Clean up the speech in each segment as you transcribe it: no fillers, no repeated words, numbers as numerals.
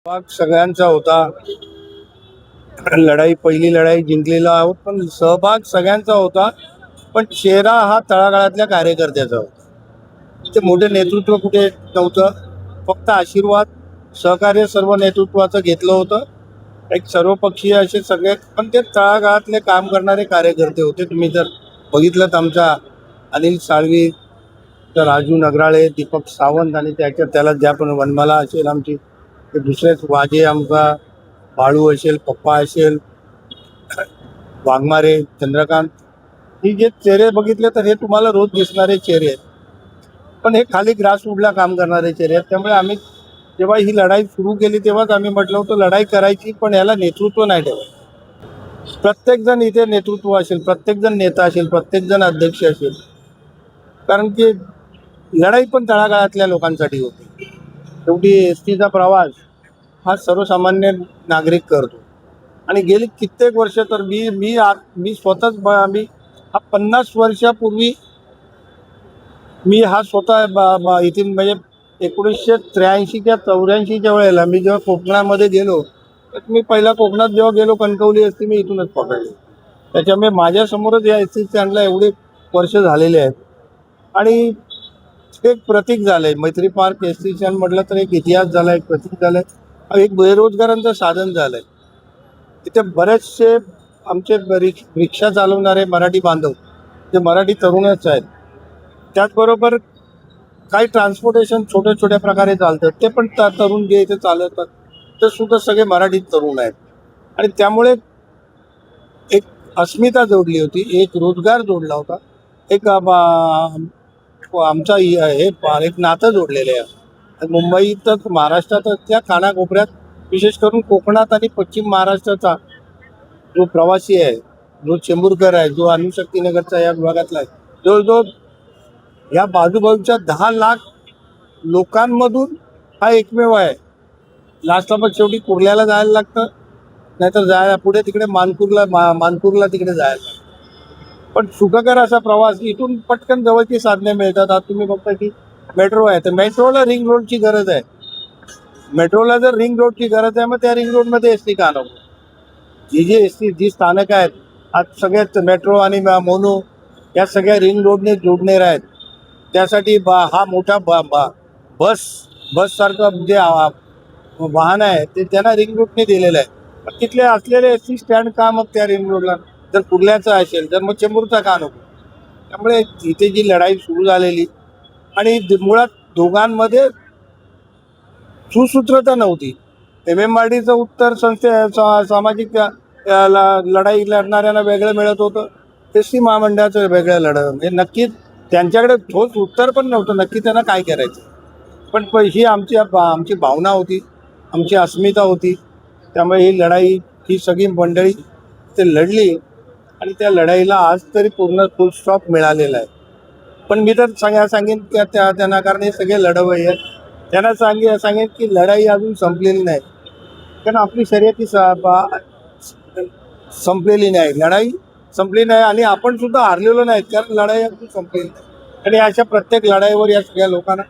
भाग सगळ्यांचा होता. लढाई पहिली लढाई जिंकलेला आहोत, पण सहभाग सगळ्यांचा होता. पण चेहरा हा तळागाळातल्या कार्यकर्त्याचा होता. ते मोठे नेतृत्व कुठे नव्हतं. फक्त आशीर्वाद सहकार्य सर्व नेतृत्वाचं घेतलं होतं. एक सर्वपक्षीय असे सगळे, पण ते तळागाळातले काम करणारे कार्यकर्ते होते. तुम्ही जर बघितलं आमचा अनिल साळवी, तर राजू नगराळे, दीपक सावंत आणि त्याला ज्या पण वनमाला असेल आमची, ते दुसरेच वाजे आमचा बाळू असेल, पप्पा असेल, वाघमारे, चंद्रकांत, ही जे चेहरे बघितले तर हे तुम्हाला रोज दिसणारे चेहरे आहेत. पण हे खाली ग्रासरूटला काम करणारे चेहरे आहेत. त्यामुळे आम्ही जेव्हा ही लढाई सुरू केली तेव्हाच आम्ही म्हटलं होतं लढाई करायची, पण याला नेतृत्व नाही ठेवायचं. प्रत्येकजण इथे नेतृत्व असेल, प्रत्येकजण नेता असेल, प्रत्येकजण अध्यक्ष असेल. कारण की लढाई पण तळागाळातल्या लोकांसाठी होती. शेवटी एस टीचा प्रवास हा सर्वसामान्य नागरिक करतो. आणि गेली कित्येक वर्ष तर मी स्वतःच मी हा 50 वर्षापूर्वी मी हा स्वतः इथे म्हणजे 1983 का 84च्या वेळेला मी जेव्हा कोकणामध्ये गेलो, तर मी पहिला कोकणात जेव्हा गेलो कणकवली असते मी इथूनच पकडली. त्याच्यामुळे माझ्यासमोरच या एस टी स्टँडला एवढे वर्ष झालेले आहेत. आणि एक प्रतीक झालंय मैत्री पार्क एस टी स्टँड म्हटलं तर एक इतिहास झाला, एक प्रतीक झालंय, एक बेरोजगारांचं साधन झालंय. तिथे बरेचसे आमचे रिक्षा चालवणारे मराठी बांधव जे मराठी तरुणच आहेत. त्याचबरोबर काही ट्रान्सपोर्टेशन छोट्या छोट्या प्रकारे चालतात, ते पण तरुण जे इथे चालवतात ते सुद्धा सगळे मराठी तरुण आहेत. आणि त्यामुळे एक अस्मिता जोडली होती, एक रोजगार जोडला होता, एक आमचा हे एक नातं जोडलेलं आहे. मुंबईतच महाराष्ट्रातच त्या कानाकोपऱ्यात विशेष करून कोकणात आणि पश्चिम महाराष्ट्राचा जो प्रवासी आहे, जो चेंबूरकर आहे, जो अणुशक्तीनगरचा या विभागातला आहे, जवळजवळ या बाजूबाजूच्या 10 लाख लोकांमधून हा एकमेव आहे. लास्टला मग शेवटी कुर्ल्याला जायला लागतं, नाहीतर जायला पुढे तिकडे मानपूरला तिकडे जायला लागतं. पण सुखकर असा प्रवास इथून पटकन जवळची साधने मिळतात. आज तुम्ही बघता की मेट्रो आहे, तर मेट्रोला रिंग रोडची गरज आहे. मेट्रोला जर रिंग रोडची गरज आहे, मग त्या रिंग रोडमध्ये एस टी का नको? जी स्थानकं आहेत आज सगळ्यात मेट्रो आणि मोनो या सगळ्या रिंग रोडने जोडणार आहेत. त्यासाठी हा मोठा बस सारखं जे वाहन आहे ते त्यांना रिंग रोडने दिलेलं आहे. पण तिथले असलेले एस टी स्टँड का मग त्या रिंग रोडला जर कुर्ल्याचा असेल तर मग चेंबूरचा का नको? त्यामुळे इथे जी लढाई सुरू झालेली आणि मुळात दोघांमध्ये सुसूत्रता नव्हती. MMRDचं उत्तर सामाजिक लढाई लढणाऱ्यांना वेगळं मिळत होतं, एस टी महामंडळाचं वेगळं म्हणजे नक्कीच त्यांच्याकडे ठोस उत्तर पण नव्हतं नक्की त्यांना काय करायचं. पण ही आमची भावना होती, आमची अस्मिता होती. त्यामुळे ही लढाई ही सगळी मंडळी ते लढली आणि त्या लढाईला आज तरी पूर्ण फुल स्टॉप मिळालेला आहे. पण मी तर सांगेन की त्यांना, कारण हे सगळे लढवय्ये आहेत, त्यांना सांगेन की लढाई अजून संपलेली नाही. कारण आपली शर्यती संपलेली नाही, लढाई संपली नाही आणि आपण सुद्धा हारलेलो नाहीत, कारण लढाई अजून संपलेली नाही. आणि अशा प्रत्येक लढाईवर या सगळ्या लोकांना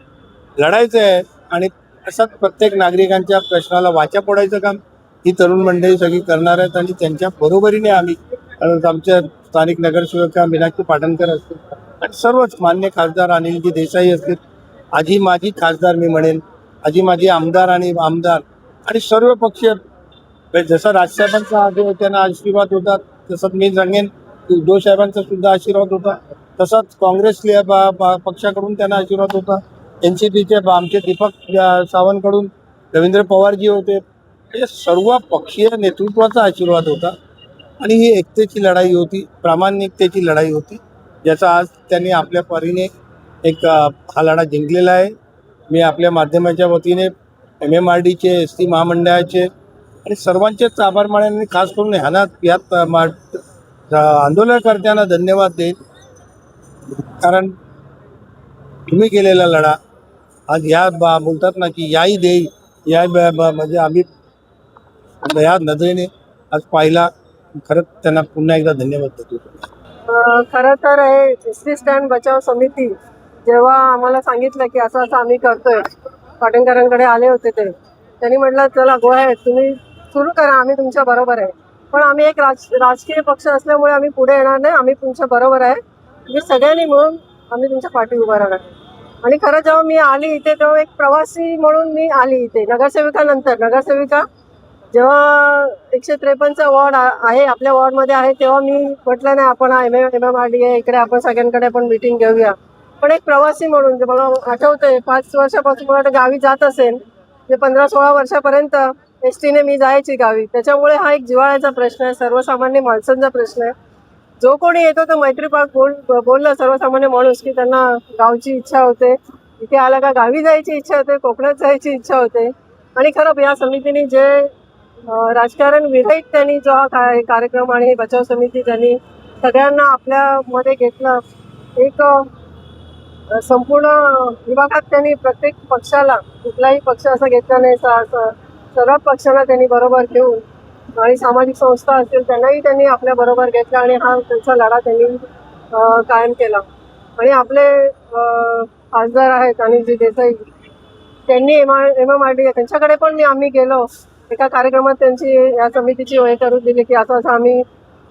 लढायचं आहे. आणि अशाच प्रत्येक नागरिकांच्या प्रश्नाला वाचा फोडायचं काम ही तरुण मंडळी सगळी करणार आहेत. आणि त्यांच्या बरोबरीने आम्ही आमच्या स्थानिक नगरसेवका मीनाक्षी पाटणकर असतील आणि सर्वच मान्य खासदार अनिलजी देसाई असतील, आजी माजी खासदार मी म्हणेन, आजी माजी आमदार आणि सर्व पक्षीय, जसा राजसाहेबांचा त्यांना आशीर्वाद होता तसंच मी सांगेन उद्धव साहेबांचा सुद्धा आशीर्वाद होता, तसाच काँग्रेसल्या पक्षाकडून त्यांना आशीर्वाद होता. NCPचे आमचे दीपक सावंतकडून रवींद्र पवारजी होते. हे सर्व पक्षीय नेतृत्वाचा आशीर्वाद होता. आणि ही एकतेची लढाई होती, प्रामाणिकतेची लढाई होती, ज्याचा आज त्यांनी आपल्या परीने एक हा लढा जिंकलेला आहे. मी आपल्या माध्यमाच्या वतीने MMRDचे, ST महामंडळाचे आणि सर्वांचेच आभार मानेन आणि खास करून यात आंदोलनकर्त्यांना धन्यवाद देईन. कारण तुम्ही केलेला लढा आज बोलतात ना की याही देई या म्हणजे आम्ही या नजरेने आज पाहिला. खरंच त्यांना पुन्हा एकदा धन्यवाद देतो. खरं तर हे एस टी स्टँड बचाव समिती जेव्हा आम्हाला सांगितलं की असं असं आम्ही करतोय, पाटणकरांकडे आले होते ते, त्यांनी म्हटलं चला गो आहे, तुम्ही सुरू करा, आम्ही तुमच्या बरोबर आहे. पण आम्ही एक राजकीय पक्ष असल्यामुळे आम्ही पुढे येणार नाही, आम्ही तुमच्या बरोबर आहे, तुम्ही सगळ्यांनी मिळून आम्ही तुमच्या पाठी उभा राहणार. आणि खरं जेव्हा मी आली इथे तेव्हा एक प्रवासी म्हणून मी आली इथे, नगरसेविका जेव्हा 153चा वॉर्ड आहे आपल्या वॉर्डमध्ये आहे, तेव्हा मी म्हटलं नाही आपण MMRD आहे इकडे, आपण सगळ्यांकडे आपण मीटिंग घेऊया. पण एक प्रवासी म्हणून जे मला आठवतंय 5 वर्षापासून मला गावी जात असेल, जे 15-16 वर्षापर्यंत एसटीने मी जायची गावी. त्याच्यामुळे हा एक जिव्हाळ्याचा प्रश्न आहे, सर्वसामान्य माणसांचा प्रश्न आहे. जो कोणी येतो तो मैत्री पार्क बोललं सर्वसामान्य माणूस की त्यांना गावची इच्छा होते, इथे आला का गावी जायची इच्छा होते, कोकणात जायची इच्छा होते. आणि खरं या समितीने जे राजकारण विरहित त्यांनी जो हा कार्यक्रम आणि बचाव समिती त्यांनी सगळ्यांना आपल्यामध्ये घेतलं, एक संपूर्ण विभागात त्यांनी प्रत्येक पक्षाला, कुठलाही पक्ष असा घेतला नाही, सर्व पक्षांना त्यांनी बरोबर घेऊन आणि सामाजिक संस्था असतील त्यांनाही त्यांनी आपल्या बरोबर घेतला आणि हा त्यांचा लढा त्यांनी कायम केला. आणि आपले खासदार आहेत अनिलजी देसाई, त्यांनी MMRD त्यांच्याकडे पण आम्ही गेलो, एका कार्यक्रमात त्यांची या समितीची ओळख करून दिली की असं आम्ही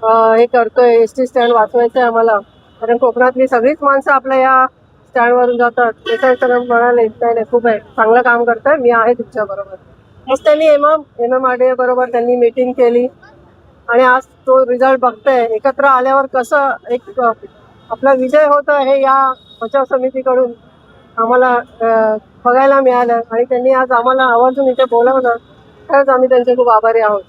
हे करतोय, एसटी स्टँड वाचवायचं आहे आम्हाला, कारण कोकणातली सगळीच माणसं आपल्या या स्टँडवरून जातात. देसाई म्हणाले नाही खूप आहे, चांगलं काम करताय, मी आहे तुमच्या बरोबर. मग त्यांनी MMRD बरोबर त्यांनी मीटिंग केली आणि आज तो रिझल्ट बघताय. एकत्र आल्यावर कसं एक आपला विजय होता हे या बचाव समितीकडून आम्हाला बघायला मिळालं. आणि त्यांनी आज आम्हाला आवर्जून इथे बोलवलं, खरंच आम्ही त्यांचे खूप आभारी आहोत.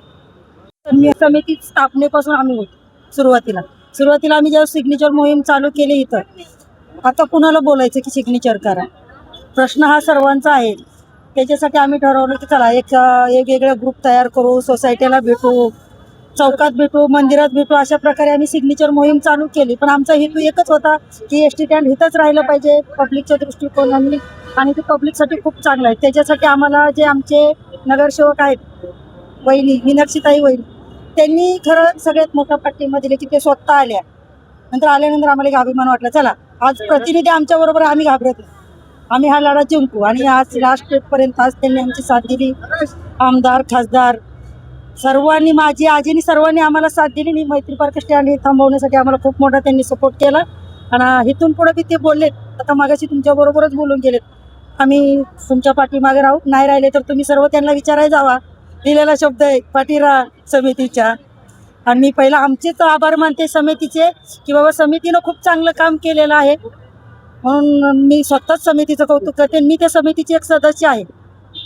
समिती स्थापनेपासून आम्ही होतो सुरुवातीला आम्ही जेव्हा सिग्नेचर मोहीम चालू केली इथं, आता कुणाला बोलायचं की सिग्नेचर करा, प्रश्न हा सर्वांचा आहे. त्याच्यासाठी आम्ही ठरवलं की चला एक वेगवेगळे ग्रुप तयार करू, सोसायटीला भेटू, चौकात भेटू, मंदिरात भेटू, अशा प्रकारे आम्ही सिग्नेचर मोहीम चालू केली. पण आमचा हेतू एकच होता की एसटी स्टँड इथंच राहिलं पाहिजे पब्लिकच्या दृष्टिकोनाने, आणि ते पब्लिकसाठी खूप चांगलं आहे. त्याच्यासाठी आम्हाला जे आमचे नगरसेवक आहेत वहिनी मीनाक्षीताई वहिनी, त्यांनी खरं सगळ्यात मोठा पाठिंबा दिले की ते स्वतः आल्यानंतर आम्हाला अभिमान वाटला, चला आज प्रतिनिधी आमच्या बरोबर, आम्ही घाबरत नाही, आम्ही हा लढा जिंकू. आणि आज लास्ट डेटपर्यंत आज त्यांनी आमची साथ दिली. आमदार, खासदार सर्वांनी, माझी आजीनी सर्वांनी आम्हाला साथ दिली. आणि मैत्री पार्क स्टँड हे थांबवण्यासाठी आम्हाला खूप मोठा त्यांनी सपोर्ट केला. आणि इथून पुढे बी ते बोललेत, आता मागाशी तुमच्या बरोबरच बोलून गेलेत, आम्ही तुमच्या पाठीमागे राहू, नाही राहिले तर तुम्ही सर्व त्यांना विचारायला जावा, दिलेला शब्द आहे पाठीरा समितीच्या. आणि मी पहिला आमचेच आभार मानते समितीचे की बाबा समितीनं खूप चांगलं काम केलेलं आहे, म्हणून मी स्वतःच समितीचं कौतुक करते. मी त्या समितीची एक सदस्य आहे,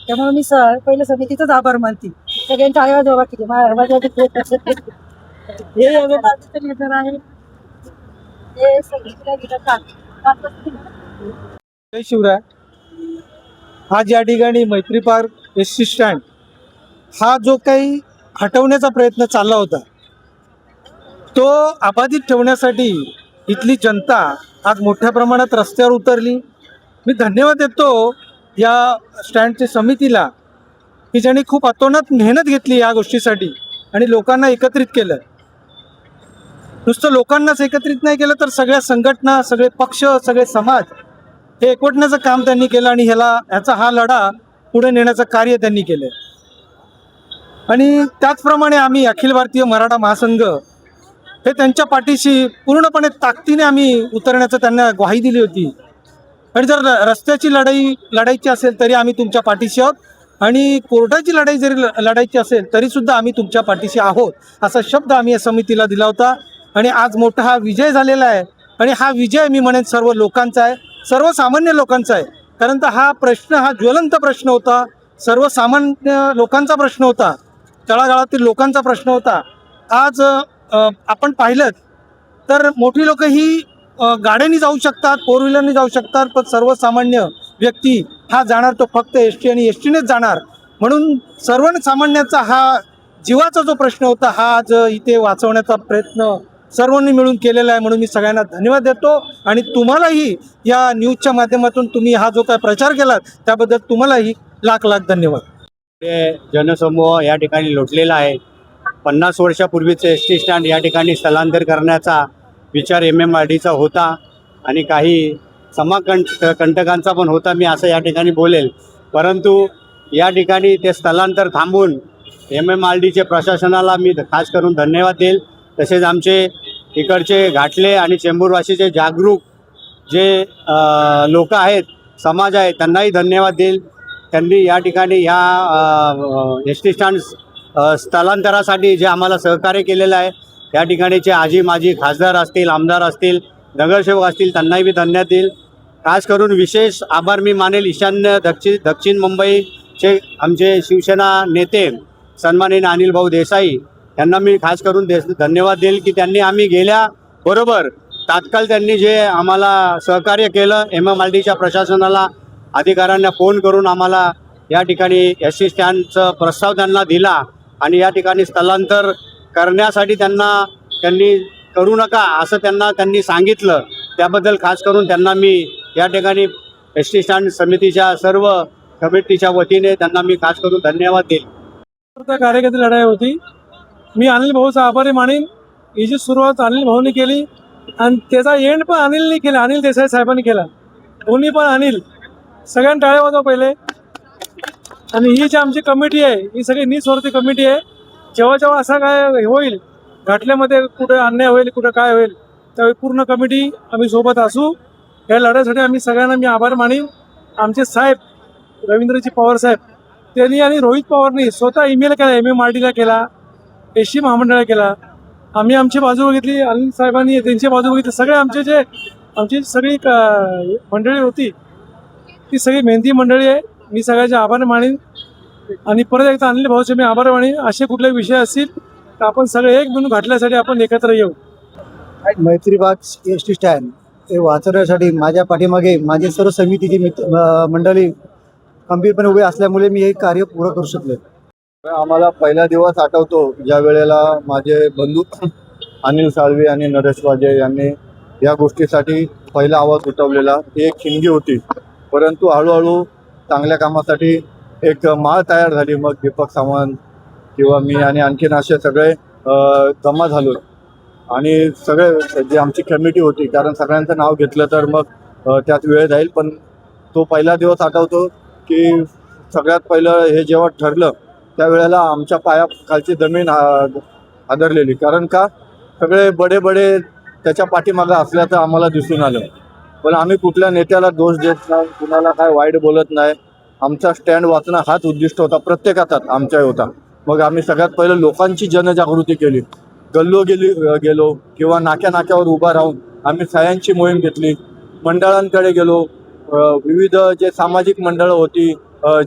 त्यामुळे मी पहिलं समितीचाच आभार मानते. सगळ्यांच्या आवाज बाबा किती लेटर आहे हे सगळीकडे. जय शिवराय. आज या ठिकाणी मैत्री पार्क एसटी स्टँड हा जो काही हटवण्याचा प्रयत्न चालला होता, तो अबाधित ठेवण्यासाठी इथली जनता आज मोठ्या प्रमाणात रस्त्यावर उतरली. मी धन्यवाद देतो या स्टँडच्या समितीला की ज्यांनी खूप अतोनात मेहनत घेतली या गोष्टीसाठी आणि लोकांना एकत्रित केलं. नुसतं लोकांनाच एकत्रित नाही केलं तर सगळ्या संघटना, सगळे पक्ष, सगळे समाज हे एकवटण्याचं काम त्यांनी केलं आणि ह्याचा हा लढा पुढे नेण्याचं कार्य त्यांनी केलं. आणि त्याचप्रमाणे आम्ही अखिल भारतीय मराठा महासंघ हे त्यांच्या पाठीशी पूर्णपणे ताकदीने आम्ही उतरण्याचं त्यांना ग्वाही दिली होती. आणि जर रस्त्याची लढायची असेल तरी आम्ही तुमच्या पाठीशी आहोत, आणि कोर्टाची लढाई जरी लढायची असेल तरीसुद्धा आम्ही तुमच्या पाठीशी आहोत, असा शब्द आम्ही या समितीला दिला होता. आणि आज मोठा हा विजय झालेला आहे. आणि हा विजय मी म्हणेन सर्व लोकांचा आहे, सर्वसामान्य लोकांचा आहे. कारण तर हा प्रश्न हा ज्वलंत प्रश्न होता, सर्वसामान्य लोकांचा प्रश्न होता, तळागाळातील लोकांचा प्रश्न होता. आज आपण पाहिलं तर मोठी लोक ही गाड्यांनी जाऊ शकतात, फोर व्हीलरनी जाऊ शकतात, पण सर्वसामान्य व्यक्ती हा जाणार तो फक्त एसटी आणि एसटीनेच जाणार. म्हणून सर्वसामान्याचा हा जीवाचा जो प्रश्न होता हा आज इथे वाचवण्याचा प्रयत्न सर्वांनी मिळून केलेला आहे. म्हणून मी सगळ्यांना धन्यवाद देतो. आणि तुम्हालाही या न्यूजच्या माध्यमातून तुम्ही हा जो काय प्रचार केलात त्याबद्दल तुम्हालाही लाख लाख धन्यवाद. जनसमूह या ठिकाणी लोटलेला आहे. 50 वर्षापूर्वीचं एसटी स्टँड या ठिकाणी स्थलांतर करण्याचा विचार MMRDचा होता आणि काही कंटकांचा पण होता, मी असं या ठिकाणी बोलेल. परंतु या ठिकाणी ते स्थलांतर थांबून MMRDचे प्रशासनाला मी खास करून धन्यवाद देईल. तसेच आमचे इकडचे घाटले आणि चेंबूरवासीचे जागरूक जे लोक आहेत, समाज आहे, त्यांनाही धन्यवाद देईल. त्यांनी या ठिकाणी ह्या एस टी स्टँड स्थलांतरासाठी जे आम्हाला सहकार्य केलेलं आहे, या ठिकाणीचे आजी माजी खासदार असतील, आमदार असतील, नगरसेवक असतील, त्यांनाही मी धन्यवाद देईल. खास करून विशेष आभार मी मानेल ईशान्य दक्षिण मुंबईचे आमचे शिवसेना नेते सन्माननीय अनिल भाऊ देसाई यांना मी खास करून धन्यवाद देईल की त्यांनी आम्ही गेल्याबरोबर तात्काळ त्यांनी जे आम्हाला सहकार्य केलं. MMRDच्या प्रशासनाला अधिकाऱ्यांना फोन करून आम्हाला या ठिकाणी एस टी स्टँडचा प्रस्ताव त्यांना दिला आणि या ठिकाणी स्थलांतर करण्यासाठी त्यांनी करू नका असं त्यांनी सांगितलं. त्याबद्दल खास करून त्यांना मी या ठिकाणी एस टी स्टँड समितीच्या सर्व कमिटीच्या वतीने त्यांना मी खास करून धन्यवाद देईल. कार्यकर्ते लढाई होती. मी अनिल भाऊचा आभारी मानेन. ही सुरुवात अनिल भाऊनी केली आणि त्याचा एंड पण अनिलने केला, अनिल देसाई साहेबांनी केला. दोन्ही पण अनिल. सगळ्यांना टाळे वाजवा पहिले. आणि ही जी आमची कमिटी आहे ही सगळी निस्वार्थी कमिटी आहे. जेव्हा असा काय होईल, घाटल्यामध्ये कुठे अन्याय होईल, कुठं काय होईल, त्यावेळी पूर्ण कमिटी आम्ही सोबत असू. या लढ्यासाठी आम्ही सगळ्यांना मी आभार मानेन. आमचे साहेब रवींद्रजी पवार साहेब त्यांनी आणि रोहित पवारनी स्वतः ईमेल केला, MMRDला केला, SC महामंडळाला केला. आम्ही आमची बाजू बघितली, अनिल साहेबांनी त्यांची बाजू बघितली. सगळे आमची सगळी मंडळी होती ती सगळी मेहनती मंडळी आहे. मी सगळ्याचे आभार मानेन आणि परत एकदा अनिल भाऊचे मी आभार मानेन. असे कुठले विषय असतील तर आपण सगळे एक म्हणून घाटल्यासाठी आपण एकत्र येऊ. मैत्रीबाग एस टी स्टँड हे वाचवण्यासाठी माझ्या पाठीमागे माझे सर्व समितीची मंडळी खंबीरपणे उभे असल्यामुळे मी हे कार्य पूर्ण करू शकलो. आम्हाला पहिला दिवस आठवतो ज्या वेळेला माझे बंधू अनिल साळवी आणि नरेश वाजे यांनी या गोष्टीसाठी पहिला आवाज उठवलेला. ती एक खिंगी होती, परंतु हळूहळू चांगल्या कामासाठी एक माळ तयार झाली. मग दीपक सावंत किंवा मी आणि आणखीन असे सगळे जमा झालो आणि सगळे जी आमची कमिटी होती, कारण सगळ्यांचं नाव घेतलं तर मग त्यात वेळ जाईल, पण तो पहिला दिवस आठवतो की सगळ्यात पहिलं हे जेव्हा ठरलं त्यावेळेला आमच्या पायाखालची जमीन हादरलेली. कारण का सगळे बडे त्याच्या पाठीमागं असल्याचं आम्हाला दिसून आलं. पण आम्ही कुठल्या नेत्याला दोष देत नाही, कुणाला काय वाईट बोलत नाही. आमचा स्टँड वाचणं हाच उद्दिष्ट होता, प्रत्येकाचाच आमच्या होता. मग आम्ही सगळ्यात पहिलं लोकांची जनजागृती केली. गेलो किंवा नाक्यावर उभा राहून आम्ही सह्यांची मोहीम घेतली. मंडळांकडे गेलो, विविध जे सामाजिक मंडळं होती,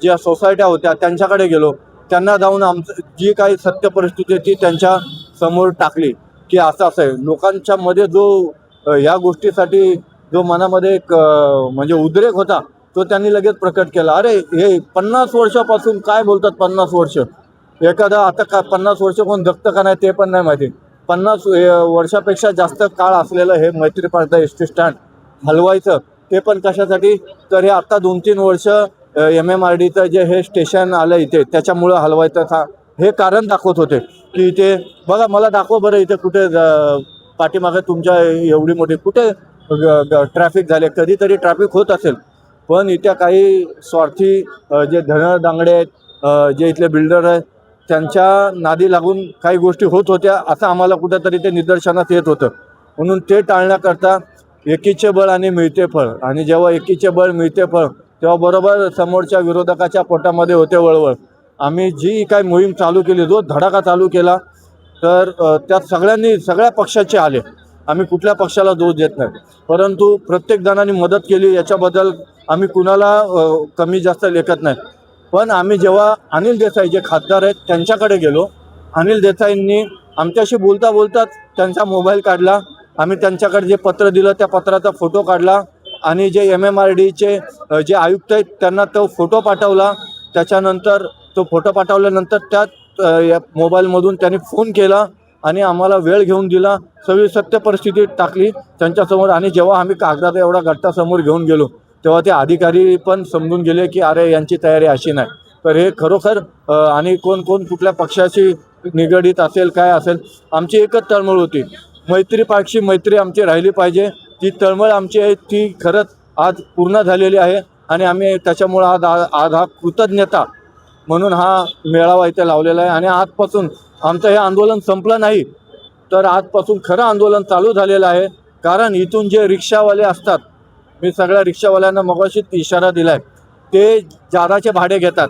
ज्या सोसायट्या होत्या त्यांच्याकडे गेलो. त्यांना जाऊन आमचं जी काही सत्य परिस्थिती ती त्यांच्या समोर टाकली की असं आहे. लोकांच्या मध्ये जो या गोष्टीसाठी जो मनामध्ये एक म्हणजे उद्रेक होता तो त्यांनी लगेच प्रकट केला. अरे हे 50 वर्षापासून काय बोलतात, 50 वर्ष एखादा आता का 50 वर्ष कोण जगतं का नाही ते पण नाही माहिती. 50 वर्षापेक्षा जास्त काळ असलेलं हे मैत्रीबाग एस टी स्टँड हलवायचं, ते पण कशासाठी तर हे आत्ता 2-3 वर्ष MMRDचं जे हे स्टेशन आलं इथे त्याच्यामुळं हलवायचं हे कारण दाखवत होते की इथे बघा, मला दाखवा बरं इथे कुठे पाठीमागे तुमच्या एवढी मोठी कुठे ट्रॅफिक झाले. कधीतरी ट्रॅफिक होत असेल, पण इथे काही स्वार्थी जे धनदांगडे आहेत, जे इथले बिल्डर आहेत, त्यांच्या नादी लागून काही गोष्टी होत होत्या असं आम्हाला कुठेतरी ते निदर्शनास येत होतं. म्हणून ते टाळण्याकरता एकीचे बळ आणि मिळते फळ, आणि जेव्हा एकीचे बळ मिळते फळ तेव्हा बरोबर समोरच्या विरोधकाच्या पोटामध्ये होते वळवळ. आम्ही जी काही मोहीम चालू केली, जो धडाका चालू केला, तर त्यात सगळ्या पक्षाचे आले. आम्ही कुठल्या पक्षाला दोष देत नाही, परंतु प्रत्येक जणांनी मदत केली याच्याबद्दल आम्ही कुणाला कमी जास्त लेखत नाही. पण आम्ही जेव्हा अनिल देसाई जे खासदार आहेत त्यांच्याकडे गेलो, अनिल देसाईंनी आमच्याशी बोलता त्यांचा मोबाईल काढला. आम्ही त्यांच्याकडे जे पत्र दिलं त्या पत्राचा फोटो काढला आणि जे MMRDचे जे आयुक्त आहेत त्यांना तो फोटो पाठवला. त्याच्यानंतर तो फोटो पाठवल्यानंतर त्यात मोबाईलमधून त्यांनी फोन केला आणि आम्हाला वेळ घेऊन दिला, सगळी सत्य परिस्थिती टाकली त्यांच्यासमोर. आणि जेव्हा आम्ही कागदाचा एवढा गट्टा समोर घेऊन गेलो तेव्हा ते अधिकारी पण समजून गेले की अरे यांची तयारी अशी नाही. तर हे खरोखर आणि कोण कुठल्या पक्षाशी निगडीत असेल काय असेल, आमची एकच तळमळ होती, मैत्रीपागशी मैत्री आमची राहिली पाहिजे. ती तळमळ आमची आहे ती खरंच आज पूर्ण झालेली आहे आणि आम्ही त्याच्यामुळं आज हा कृतज्ञता म्हणून हा मेळावा इथे लावलेला आहे. आणि आजपासून आमचं हे आंदोलन संपलं नाही, तर आजपासून खरं आंदोलन चालू झालेलं आहे. कारण इथून जे रिक्षावाले असतात, मी सगळ्या रिक्षावाल्यांना मगाशीच इशारा दिला आहे, ते जादाचे भाडे घेतात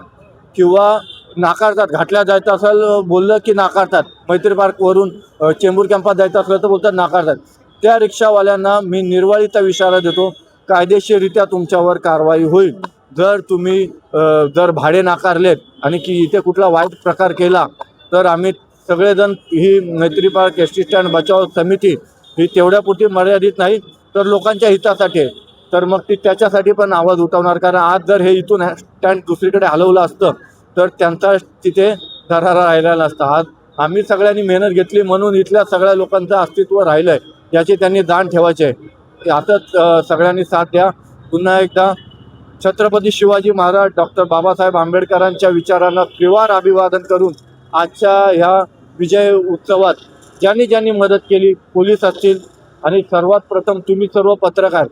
किंवा नाकारतात. घाटल्या जायचं असेल बोललं की नाकारतात, मैत्री पार्कवरून चेंबूर कॅम्पात जायचं असलं तर बोलतात नाकारतात. त्या रिक्षावाल्यांना मी निर्वाळीचा इशारा देतो, कायदेशीररित्या तुमच्यावर कारवाई होईल. जर तुम्ही जर भाडे नाकारलेत आणि की इथे कुठला वाईट प्रकार केला तर आम्ही सगळेजण, ही मैत्री पार्क एस टी स्टँड बचाव समिती ही तेवढ्यापुरती मर्यादित नाही तर लोकांच्या हितासाठी आहे. तर मग ती त्याच्यासाठी पण आवाज उठवणार. कारण आज जर हे इथून स्टँड दुसरीकडे हलवलं असतं तर त्यांचा तिथे दरारा राहिला नसता. आज आम्ही सगळ्यांनी मेहनत घेतली म्हणून इथल्या सगळ्या लोकांचं अस्तित्व राहिलं आहे, याची त्यांनी जाण ठेवायची आहे. आता सगळ्यांनी साथ द्या. पुन्हा एकदा छत्रपती शिवाजी महाराज डॉक्टर बाबासाहेब आंबेडकरांच्या विचारांना त्रिवार अभिवादन करून आजच्या ह्या विजय उत्सवात ज्यांनी ज्यांनी मदत केली, पोलीस असतील आणि सर्वात प्रथम तुम्ही सर्व पत्रकार,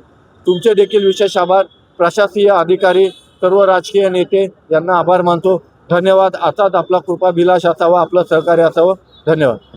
तुमचे देखील विशेष आभार. प्रशासकीय अधिकारी, सर्व राजकीय नेते यांना आभार मानतो. धन्यवाद. असाच आपला कृपाभिलाष असावा, आपलं सहकार्य असावं. धन्यवाद.